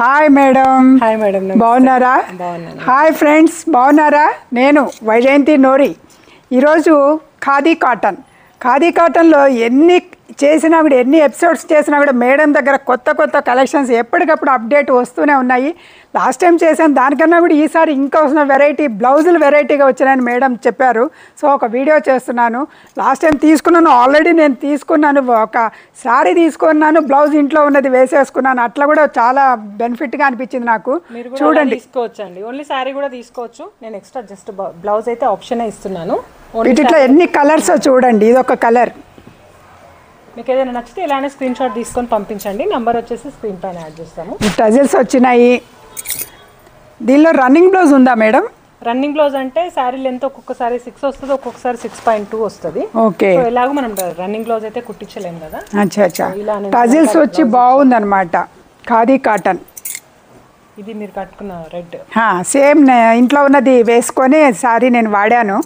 Hi madam. Hi madam. బాగున్నారా? Hi friends, బాగున్నారా? నేను వైజయంతి నోరి. ఈరోజు ఖాదీ కాటన్లో ఎన్ని చేసినా కూడా, ఎన్ని ఎపిసోడ్స్ చేసినా కూడా మేడం దగ్గర కొత్త కొత్త కలెక్షన్స్ ఎప్పటికప్పుడు అప్డేట్ వస్తూనే ఉన్నాయి. లాస్ట్ టైం చేశాను, దానికన్నా కూడా ఈసారి ఇంకా వస్తున్న వెరైటీ బ్లౌజులు వెరైటీగా వచ్చినాయని మేడం చెప్పారు. సో ఒక వీడియో చేస్తున్నాను. లాస్ట్ టైం తీసుకున్నాను, ఆల్రెడీ నేను తీసుకున్నాను, ఒక శారీ తీసుకున్నాను, బ్లౌజ్ ఇంట్లో ఉన్నది వేసేసుకున్నాను. అట్లా కూడా చాలా బెనిఫిట్గా అనిపించింది నాకు. చూడండి, తీసుకోవచ్చండి. ఓన్లీ శారీ కూడా తీసుకోవచ్చు. నేను ఎక్స్ట్రా జస్ట్ బ్లౌజ్ అయితే ఆప్షనే ఇస్తున్నాను. వీటిలో ఎన్ని కలర్స్ చూడండి. ఇది ఒక కలర్. మీకు ఏదైనా నచ్చితే ఇలానే స్క్రీన్ షాట్ తీసుకొని పంపించండి. నెంబర్ వచ్చేసి స్క్రీన్ పైన యాడ్ చేస్తాము. టజిల్స్ వచ్చినాయి. దీనిలో రన్నింగ్ బ్లౌజ్ ఉందా మేడం? రన్నింగ్ బ్లౌజ్ అంటే శారీ లెంత్ ఒక్కొక్కసారి 6 వస్తుంది, ఒక్కొక్కసారి 6.2 వస్తుంది. ఓకే, ఎలాగో మనం రన్నింగ్ బ్లౌజ్ అయితే కుట్టించలేము కదా. అచ్చా, టజిల్స్ వచ్చి బాగుందన్నమాట. ఖాదీ కాటన్. ఇది మీరు కట్టుకున్న రెడ్ సేమ్ ఇంట్లో ఉన్నది వేసుకొని శారీ నేను వాడాను.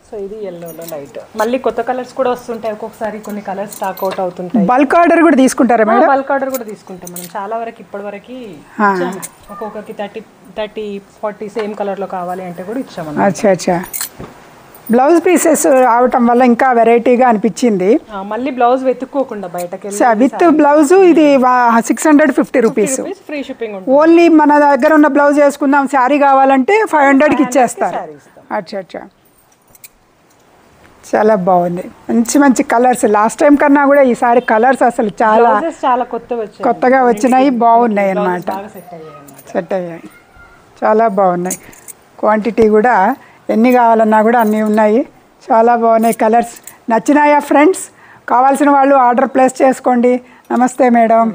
సో ఇది ఎల్లోలో లైట్. మళ్ళీ కొత్త కలర్స్ కూడా వస్తుంటాయి, ఒక్కొక్కసారి కొన్ని కలర్స్ స్టాక్ అవుట్ అవుతుంటాయి. బల్క్ ఆర్డర్ కూడా తీసుకుంటారా మేడం? బల్క్ ఆర్డర్ కూడా తీసుకుంటాం మనం. చాలా వరకు ఇప్పటి వరకు ఒక్కొక్కరికి 30-40 సేమ్ కలర్ లో కావాలి అంటే కూడా ఇచ్చాము. అచ్చా, బ్లౌజ్ పీసెస్ రావటం వల్ల ఇంకా వెరైటీగా అనిపించింది. మళ్ళీ బ్లౌజ్ వెతుక్కోకుండా బయటకి విత్ బ్లౌజ్ ఇది 650 రూపీస్ ఫ్రీ షిప్పింగ్. ఓన్లీ మన దగ్గర ఉన్న బ్లౌజ్ వేసుకుందాం, శారీ కావాలంటే 500కి ఇచ్చేస్తారు. అచ్చా, చాలా బాగుంది. మంచి మంచి కలర్స్. లాస్ట్ టైం కన్నా కూడా ఈసారి కలర్స్ అసలు చాలా కొత్తగా వచ్చినాయి, బాగున్నాయి అన్నమాట. సెట్ అయ్యాయి, చాలా బాగున్నాయి. క్వాంటిటీ కూడా ఎన్ని కావాలన్నా కూడా అన్నీ ఉన్నాయి. చాలా బాగున్నాయి కలర్స్. నచ్చినాయా ఫ్రెండ్స్? కావాల్సిన వాళ్ళు ఆర్డర్ ప్లేస్ చేసుకోండి. నమస్తే మేడం.